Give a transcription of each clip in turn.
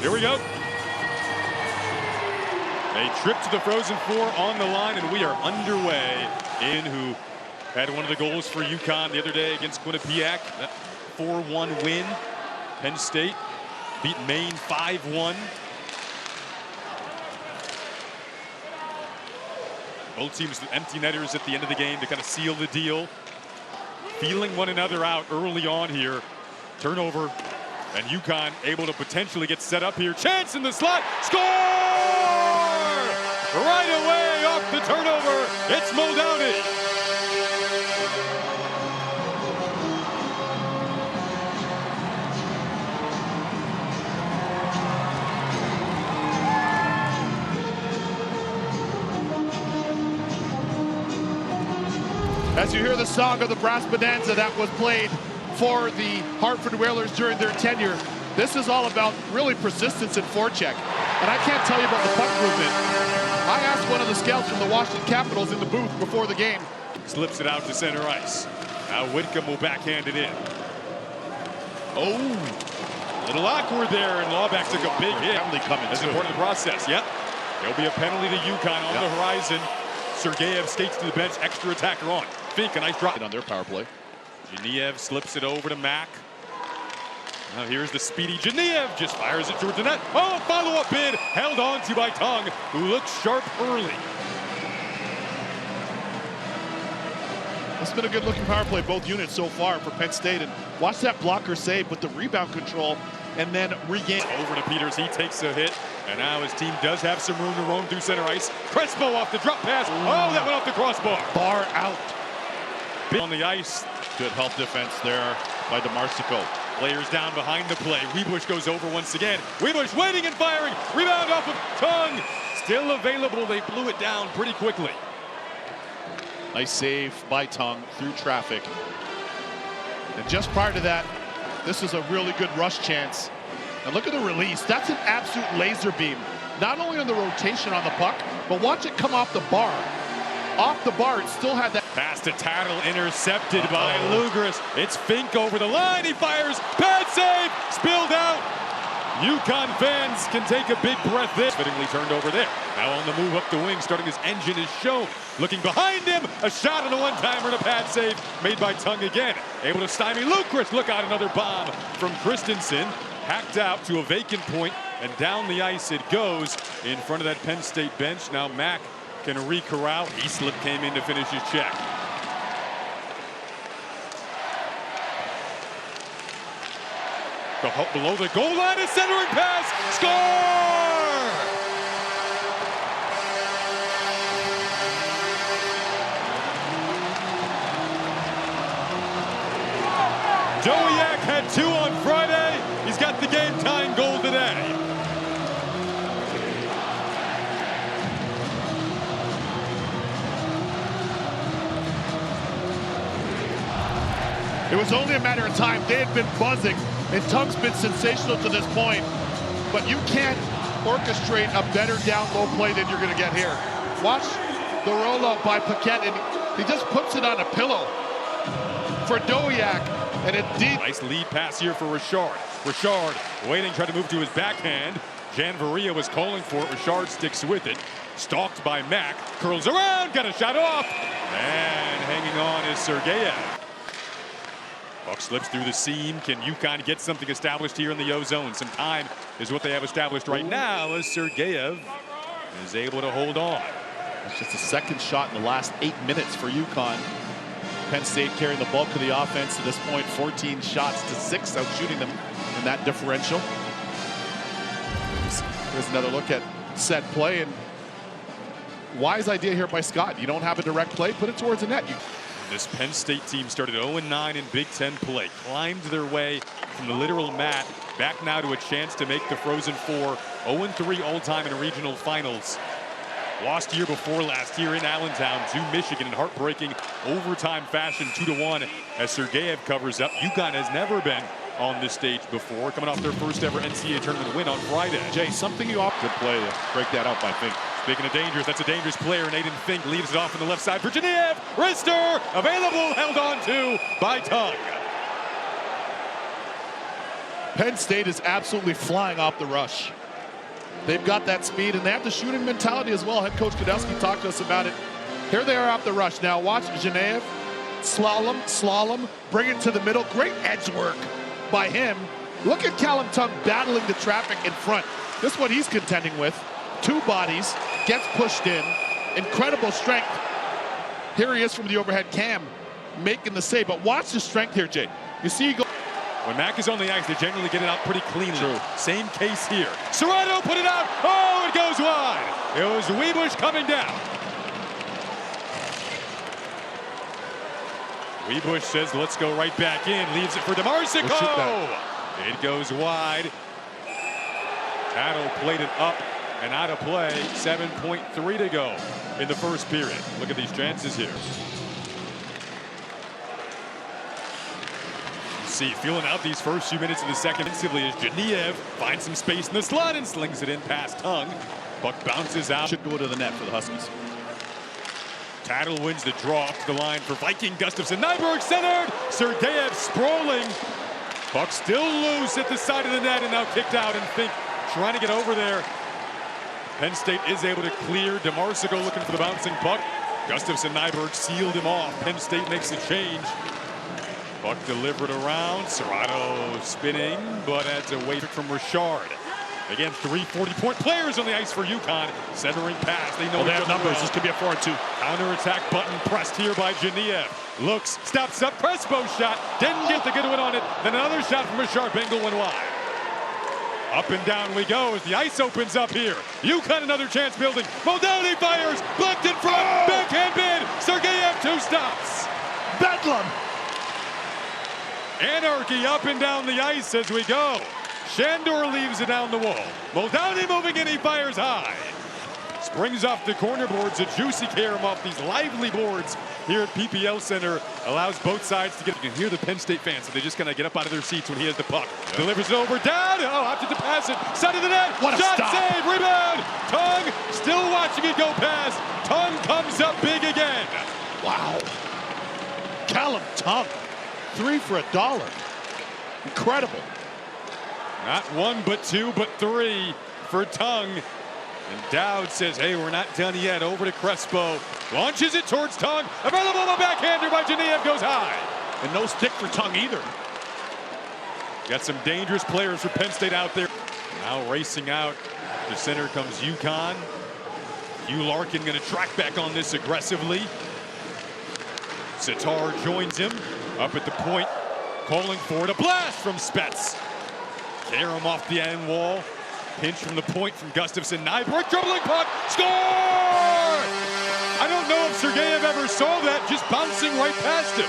Here we go. A trip to the Frozen Four on the line, and we are underway. Who had one of the goals for UConn the other day against Quinnipiac. That 4-1 win. Penn State beat Maine 5-1. Both teams empty netters at the end of the game to kind of seal the deal. Feeling one another out early on here. Turnover, and UConn able to potentially get set up here. Chance in the slot. Score! Right away off the turnover. It's Muldowney. As you hear the song of the Brass Bonanza that was played for the Hartford Whalers during their tenure, this is all about really persistence and forecheck. And I can't tell you about the puck movement. I asked one of the scouts from the Washington Capitals in the booth before the game. Slips it out to center ice. Now Whitcomb will backhand it in. Oh, a little awkward there, and Lawback took a big hit. Penalty coming That's too. important in the process. Yep. There'll be a penalty to UConn on the horizon. Sergeyev skates to the bench, extra attacker on. Fink, a nice drop on their power play. Geneyev slips it over to Mack. Now here's the speedy Geneyev, just fires it towards the net. Oh, follow-up bid, held on to by Tongue, who looks sharp early. It's been a good-looking power play, both units so far for Penn State. And watch that blocker save with the rebound control and then regain. Over to Peters, he takes a hit. And now his team does have some room to roam through center ice. Crespo off the drop pass. Oh, that went off the crossbar. Bar out. On the ice. Good help defense there by DeMarsico. Players down behind the play. Webush goes over once again. Webush waiting and firing. Rebound off of Tongue. Still available. They blew it down pretty quickly. Nice save by Tongue through traffic. And just prior to that, this is a really good rush chance. And look at the release. That's an absolute laser beam. Not only on the rotation on the puck, but watch it come off the bar. Off the bar, it still had that. Pass to Tattle, intercepted by Lugris. It's Fink over the line. He fires. Bad save. Spilled out. UConn fans can take a big breath there. Fittingly turned over there. Now on the move up the wing, starting his engine is shown. Looking behind him. A shot and a one-timer and a pad save made by Tongue again. Able to stymie Lugris. Look out, another bomb from Christensen. Hacked out to a vacant point, and down the ice it goes in front of that Penn State bench. Now Mack can re-corral. Easlip came in to finish his check. Below the goal line, a centering pass. Score! Dowiak had 2 on Friday. He's got the game-tying goal today. It was only a matter of time. They had been buzzing, and Tongue's been sensational to this point. But you can't orchestrate a better down-low play than you're going to get here. Watch the roll-up by Paquette, and he just puts it on a pillow for Dowiak. And it deep. Nice lead pass here for Richard. Richard waiting, trying to move to his backhand. Jan Varia was calling for it. Richard sticks with it. Stalked by Mack. Curls around, got a shot off. And hanging on is Sergeyev. Puck slips through the seam. Can UConn get something established here in the O-zone? Some time is what they have established right now as Sergeyev is able to hold on. It's just a second shot in the last 8 minutes for UConn. Penn State carrying the bulk of the offense to this point, 14 shots to 6, out shooting them in that differential. Here's another look at set play, and wise idea here by Scott. You don't have a direct play, put it towards the net. This Penn State team started 0-9 in Big Ten play, climbed their way from the literal mat, back now to a chance to make the Frozen Four, 0-3 all-time in regional finals. Lost year before last year in Allentown to Michigan in heartbreaking overtime fashion, 2-1 as Sergeyev covers up. UConn has never been on this stage before, coming off their first ever NCAA tournament win on Friday. Jay, something you opt to play to break that up, I think. Speaking of dangerous, that's a dangerous player. Aiden Fink leaves it off on the left side for Geneyev. Wrister available, held on to by Tongue. Penn State is absolutely flying off the rush. They've got that speed, and they have the shooting mentality as well. Head coach Kudowski talked to us about it. Here they are off the rush. Now watch Genev. Slalom, bring it to the middle. Great edge work by him. Look at Callum Tongue battling the traffic in front. This is what he's contending with. Two bodies, gets pushed in. Incredible strength. Here he is from the overhead cam, making the save. But watch the strength here, Jay. You see he go. When Mac is on the ice, they generally get it out pretty cleanly. True. Same case here. Serrato put it out. Oh, it goes wide. It was Weebush coming down. Weebush says, let's go right back in. Leaves it for DeMarsico. It goes wide. Tattle played it up and out of play. 7.3 to go in the first period. Look at these chances here. See, feeling out these first few minutes of the second offensively as Genev finds some space in the slot and slings it in past Tongue. Puck bounces out. Should go to the net for the Huskies. Tattle wins the draw up to the line for Viking. Gustafsson, Nyberg centered. Sergeyev sprawling. Puck still loose at the side of the net and now kicked out, and Fink trying to get over there. Penn State is able to clear. DeMarsico looking for the bouncing puck. Gustafsson, Nyberg sealed him off. Penn State makes a change. Puck delivered around. Serrato spinning, but that's a wait from Richard. Again, 3 40-point players on the ice for UConn. Centering pass. They know they have numbers. Well. This could be a 4-2. Counter-attack button pressed here by Genev. Looks, stops up, Crespo shot. Didn't get the good one on it. Then another shot from Richard. Bengal went wide. Up and down we go as the ice opens up here. UConn another chance building. Muldowney fires. Blocked in front. Backhand bid. Sergeyev 2 stops. Bedlam. Anarchy up and down the ice as we go. Shandor leaves it down the wall. Muldowney moving in, he fires high. Springs off the corner boards, a juicy carom off these lively boards here at PPL Center. Allows both sides to get. You can hear the Penn State fans, so they're just gonna get up out of their seats when he has the puck. Yep. Delivers it over, down, opted to pass it. Side of the net, what a shot, stop. Save, rebound. Tongue still watching it go past. Tongue comes up big again. Wow. Callum Tongue, 3 for $1. Incredible. Not 1, but 2, but 3 for Tongue. And Dowd says, hey, we're not done yet. Over to Crespo. Launches it towards Tongue. Available on the backhander by Genev, goes high. And no stick for Tongue either. Got some dangerous players for Penn State out there. Now racing out. To center comes UConn. Hugh Larkin going to track back on this aggressively. Sitar joins him. Up at the point. Calling for it. A blast from Spets. Carom off the end wall. Pinch from the point from Gustafsson. Nyberg dribbling puck. Score! I don't know if Sergeyev ever saw that, just bouncing right past him.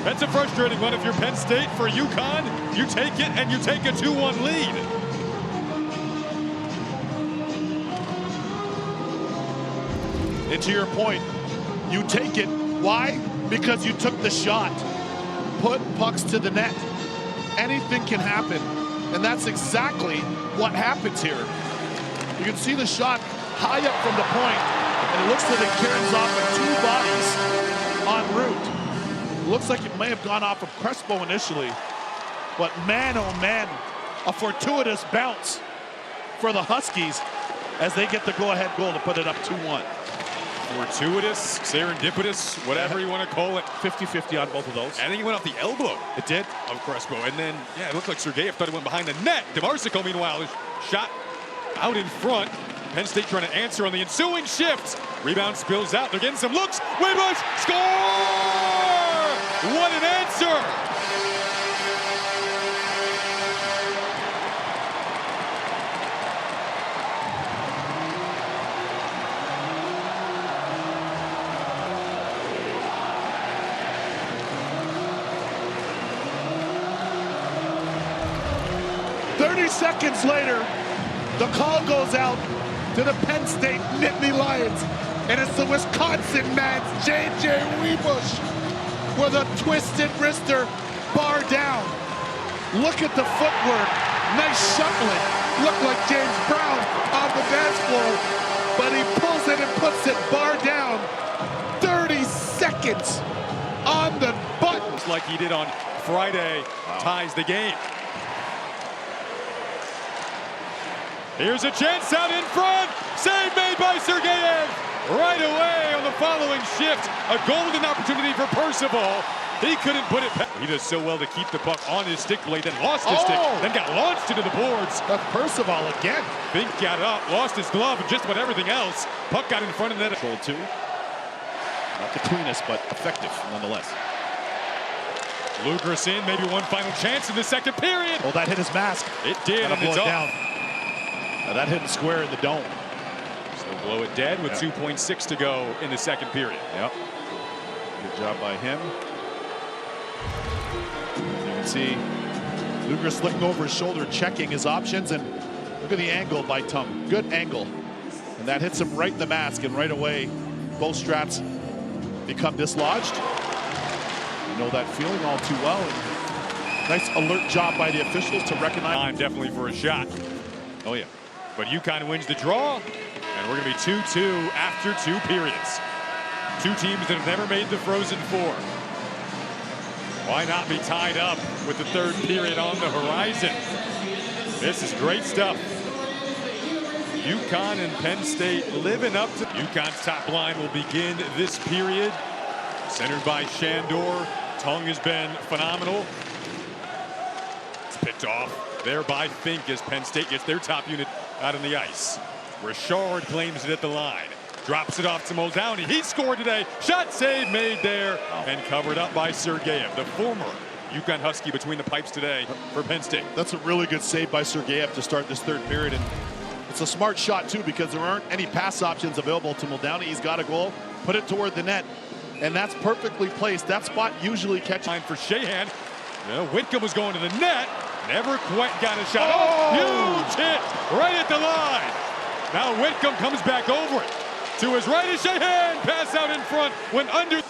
That's a frustrating one if you're Penn State. For UConn, you take it and you take a 2-1 lead. And to your point, you take it. Why? Because you took the shot. Put pucks to the net. Anything can happen. And that's exactly what happens here. You can see the shot high up from the point, and it looks like it carries off of 2 bodies en route. Looks like it may have gone off of Crespo initially, but man, oh man, a fortuitous bounce for the Huskies as they get the go-ahead goal to put it up 2-1. Fortuitous, serendipitous, whatever you want to call it. 50-50 on both of those. I think he went off the elbow. It did. Of Crespo. And then, yeah, it looked like Sergeyev thought it went behind the net. DeMarsico, meanwhile, is shot out in front. Penn State trying to answer on the ensuing shift. Rebound spills out. They're getting some looks. Weebush, score! What an answer! Seconds later, the call goes out to the Penn State Nittany Lions, and it's the Wisconsin man's J.J. Weebush with a twisted wrister, bar down. Look at the footwork, nice shuffling. Looked like James Brown on the dance floor, but he pulls it and puts it bar down. 30 seconds. seconds on the button. Just like he did on Friday, ties the game. Here's a chance out in front. Save made by Sergeyev. Right away on the following shift. A golden opportunity for Percival. He couldn't put it back. He does so well to keep the puck on his stick blade, then lost his stick, then got launched into the boards. That's Percival again. Fink got up, lost his glove, and just about everything else. Puck got in front of the net. Control two. Not the cleanest, but effective nonetheless. Lugris in, maybe one final chance in the second period. Oh, that hit his mask. It did, and it's down. Now that hit him square in the dome. So blow it dead with 2.6 to go in the second period. Yep. Good job by him. You can see Lugris looking over his shoulder, checking his options, and look at the angle by Tung. Good angle. And that hits him right in the mask, and right away, both straps become dislodged. You know that feeling all too well. And nice alert job by the officials to recognize. Time definitely for a shot. Oh, yeah. But UConn wins the draw, and we're going to be 2-2 after 2 periods. Two teams that have never made the Frozen Four. Why not be tied up with the third period on the horizon? This is great stuff. UConn and Penn State living up to UConn's top line will begin this period. Centered by Shandor. Tung has been phenomenal. It's picked off there by Fink as Penn State gets their top unit out on the ice. Richard claims it at the line. Drops it off to Muldowney. He scored today. Shot save made there and covered up by Sergeyev, the former UConn Husky, between the pipes today for Penn State. That's a really good save by Sergeyev to start this third period. And it's a smart shot, too, because there aren't any pass options available to Muldowney. He's got a goal. Put it toward the net. And that's perfectly placed. That spot usually catches. Line for Shahan. Whitcomb was going to the net. Never quite got a shot. Oh, huge hit right at the line. Now Whitcomb comes back over it. To his right is Shahan. Pass out in front. Went under.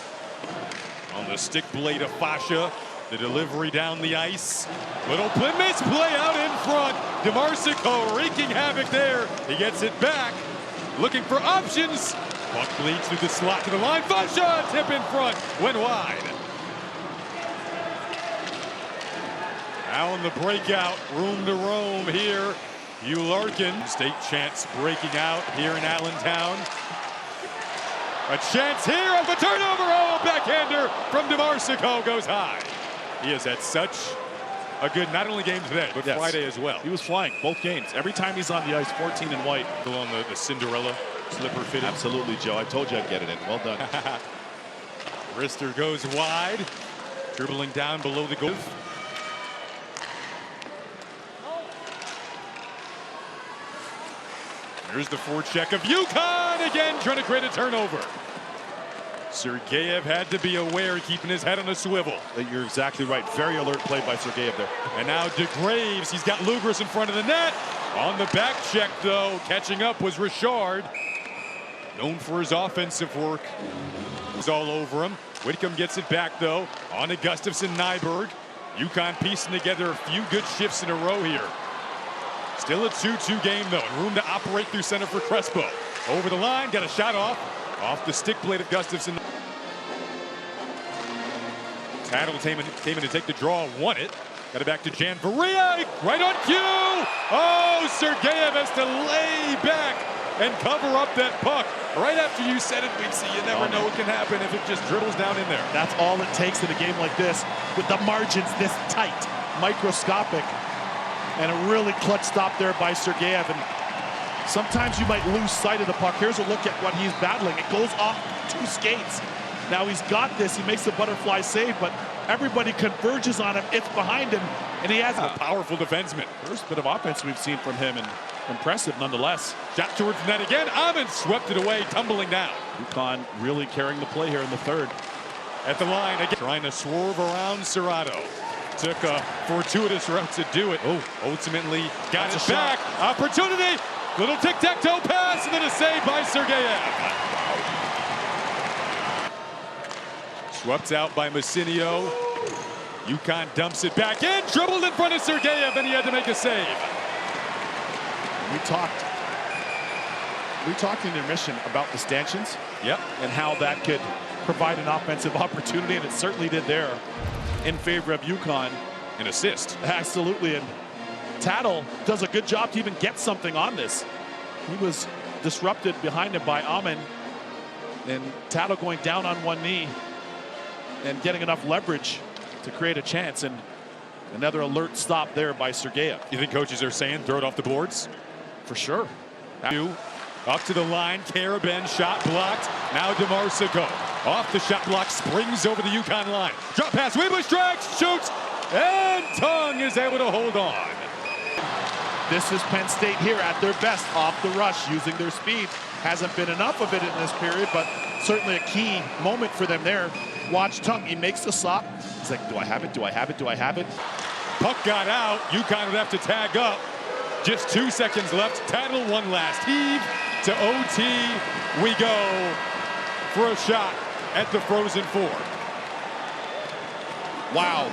On the stick blade of Fasha. The delivery down the ice. Little misplay out in front. DeMarsico wreaking havoc there. He gets it back. Looking for options. Puck bleeds through the slot to the line. Fasha, tip in front. Went wide. Now in the breakout. Room to roam here. Hugh Larkin. State chants breaking out here in Allentown. A chance here of the turnover. Oh, a backhander from DeMarsico goes high. He has had such a good, not only game today, but Friday as well. He was flying both games. Every time he's on the ice, 14 and white. Still on the Cinderella slipper fitting. Absolutely, Joe. I told you I'd get it in. Well done. Rister goes wide. Dribbling down below the goal. Here's the forecheck of UConn again, trying to create a turnover. Sergeyev had to be aware, keeping his head on a swivel. You're exactly right. Very alert play by Sergeyev there. And now DeGraves, he's got Lugris in front of the net. On the back check, though, catching up was Richard. Known for his offensive work. He's all over him. Whitcomb gets it back, though. On to Gustafson, Nyberg. UConn piecing together a few good shifts in a row here. Still a 2-2 game, though, and room to operate through center for Crespo. Over the line, got a shot off the stick blade of Gustafson. Tattle came in to take the draw, won it. Got it back to Jan Varia, right on cue. Oh, Sergeyev has to lay back and cover up that puck. Right after you said it, we'd see. You never know what can happen if it just dribbles down in there. That's all it takes in a game like this, with the margins this tight, microscopic. And a really clutch stop there by Sergeyev. And sometimes you might lose sight of the puck. Here's a look at what he's battling. It goes off 2 skates. Now he's got this. He makes a butterfly save, but everybody converges on him. It's behind him, and he has a powerful defenseman. First bit of offense we've seen from him, and impressive nonetheless. Shot towards the net again. Amund swept it away, tumbling down. UConn really carrying the play here in the third. At the line again, trying to swerve around Serrato. Took a fortuitous route to do it. Oh, ultimately got it back. Opportunity. Little tic-tac-toe pass, and then a save by Sergeyev. Swept out by Massinio. UConn dumps it back in. Dribbled in front of Sergeyev, and he had to make a save. We talked in intermission about the stanchions. Yep. And how that could provide an offensive opportunity, and it certainly did there in favor of UConn. An assist. Absolutely, and Tattle does a good job to even get something on this. He was disrupted behind him by Amin, and Tattle going down on one knee and getting enough leverage to create a chance, and another alert stop there by Sergeyev. You think coaches are saying throw it off the boards? For sure. Up to the line, Karaben, shot blocked. Now DeMarsico off the shot block, springs over the UConn line. Drop pass, Weebush drags, shoots, and Tongue is able to hold on. This is Penn State here at their best off the rush, using their speed. Hasn't been enough of it in this period, but certainly a key moment for them there. Watch Tongue, he makes the stop. He's like, do I have it, do I have it, do I have it? Puck got out, UConn would have to tag up. Just 2 seconds left, Tattle one last heave. To OT we go for a shot at the Frozen Four. Wow.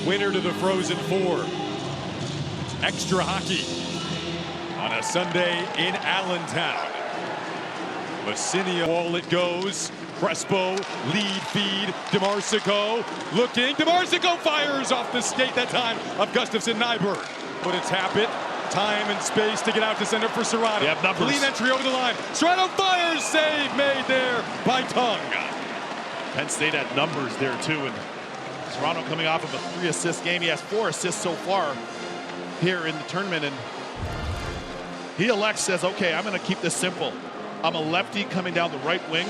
Winner to the Frozen Four. Extra hockey on a Sunday in Allentown. Messinia, wall it goes. Crespo, lead feed, DeMarsico looking. DeMarsico fires off the skate that time of Gustafson Nyberg. But it's Happett. Time and space to get out to center for Serrano. Yeah, numbers. Clean entry over the line. Serrano fires, save made there by Tongue. Penn State had numbers there too, and Serrano coming off of a 3-assist game. He has 4 assists so far here in the tournament, and he elects, says, okay, I'm going to keep this simple. I'm a lefty coming down the right wing.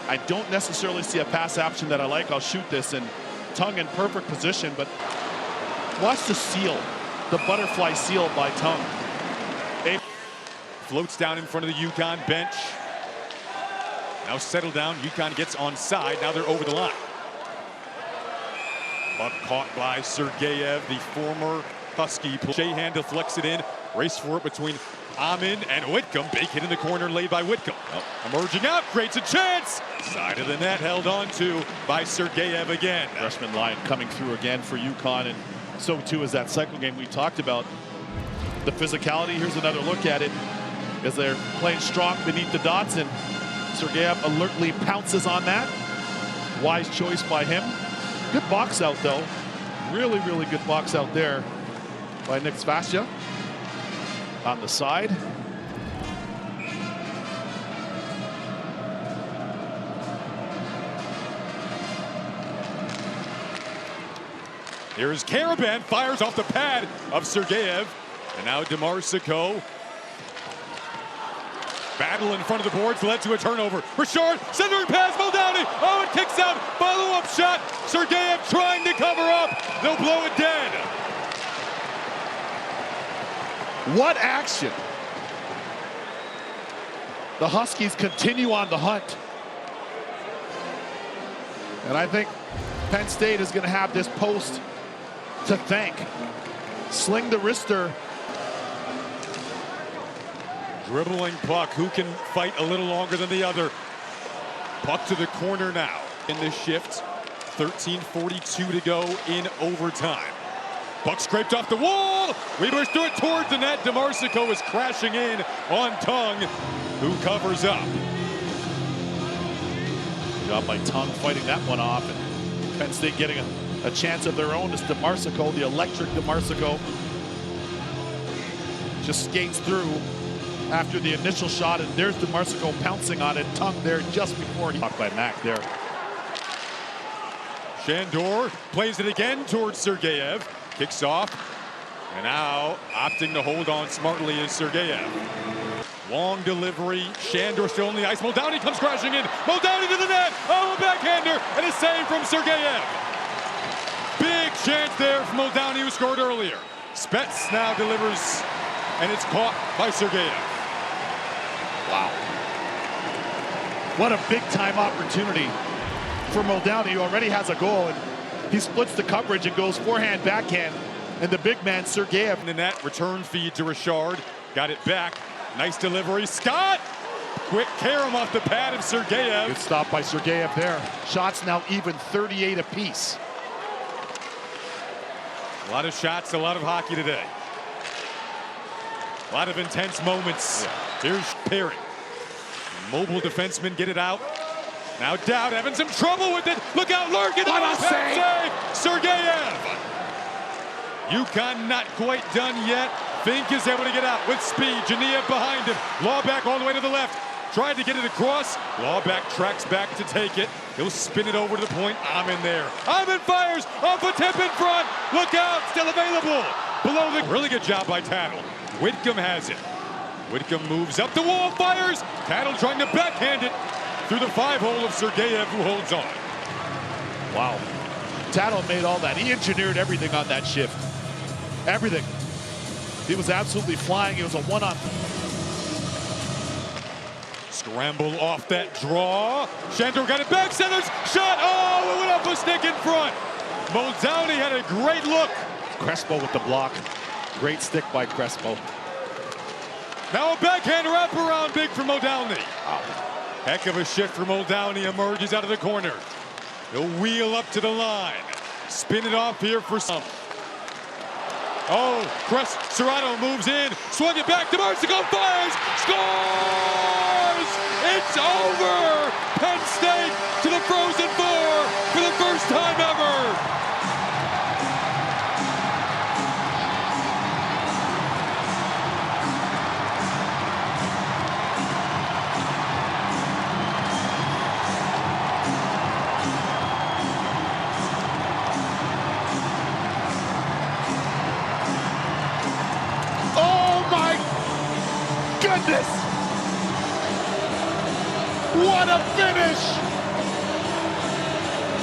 I don't necessarily see a pass option that I like. I'll shoot this, and Tongue in perfect position, but watch the seal. The butterfly seal by Tongue. Floats down in front of the UConn bench. Now settle down. UConn gets on side. Now they're over the line. Puck caught by Sergeyev, the former Husky. Shahan deflects it in. Race for it between Amin and Whitcomb. Big hit in the corner laid by Whitcomb. Emerging out, creates a chance. Side of the net held on to by Sergeyev again. Freshman line coming through again for UConn, and so too is that cycle game we talked about. The physicality, here's another look at it as they're playing strong beneath the dots, and Sergeyev alertly pounces on that. Wise choice by him. Good box out though. Really, really good box out there by Nick Svastia on the side. Here's Karaben, fires off the pad of Sergeyev. And now DeMarsico. Battle in front of the boards led to a turnover. Richard, centering pass, Muldowney. Oh, it kicks out. Follow-up shot. Sergeyev trying to cover up. They'll blow it dead. What action. The Huskies continue on the hunt. And I think Penn State is going to have this post to thank. Sling the wrister. Dribbling puck. Who can fight a little longer than the other? Puck to the corner now in the shift. 13:42 to go in overtime. Puck scraped off the wall. Weebush threw it towards the net. DeMarsico is crashing in on Tongue, who covers up. Good job by Tongue fighting that one off, and Penn State getting a chance of their own. It's DeMarsico, the electric DeMarsico. Just skates through after the initial shot, and there's DeMarsico pouncing on it. Tongue there just before he blocked by Mack there. Shandor plays it again towards Sergeyev. Kicks off, and now opting to hold on smartly is Sergeyev. Long delivery, Shandor still on the ice. Muldowney comes crashing in. Muldowney to the net. Oh, a backhander, and a save from Sergeyev. Big chance there from Muldowney, who scored earlier. Spets now delivers, and it's caught by Sergeyev. Wow. What a big-time opportunity for Muldowney, who already has a goal, and he splits the coverage and goes forehand, backhand, and the big man, Sergeyev. In the net, return feed to Richard. Got it back. Nice delivery. Scott! Quick carom off the pad of Sergeyev. Good stop by Sergeyev there. Shots now even 38 apiece. A lot of shots, a lot of hockey today. A lot of intense moments. Yeah. Here's Perry. Mobile defensemen get it out. Now Dowd having some trouble with it. Look out, Larkin. What a save! Sergeyev. UConn not quite done yet. Fink is able to get out with speed. Genev behind him. Lawback all the way to the left. Tried to get it across. Lawback tracks back to take it. He'll spin it over to the point. Amin there. Amin fires off a tip in front. Look out, still available. Below the really good job by Tattle. Whitcomb has it. Whitcomb moves up the wall, fires. Tattle trying to backhand it through the 5-hole of Sergeyev, who holds on. Wow. Tattle made all that. He engineered everything on that shift. Everything. He was absolutely flying. It was a one-on. Scramble off that draw. Shandor got it back, centers, shot. Oh, it went off a stick in front. Muldowney had a great look. Crespo with the block. Great stick by Crespo. Now a backhand wraparound big for Muldowney. Heck of a shift for Muldowney, emerges out of the corner. He'll wheel up to the line. Spin it off here for some. Oh, Serrano moves in, swung it back to Marsico, fires, scores! It's over! Penn State to the Frozen Four for the first time ever! Goodness! What a finish!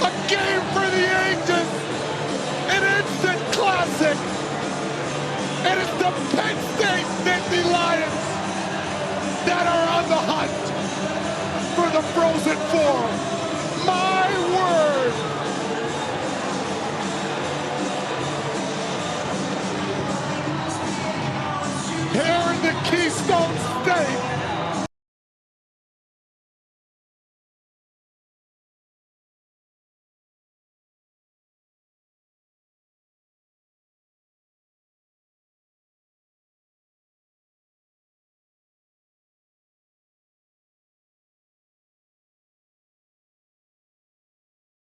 A game for the ages! An instant classic! It is the Penn State Nittany Lions that are on the hunt for the Frozen Four. My word! Here in the Keystone State.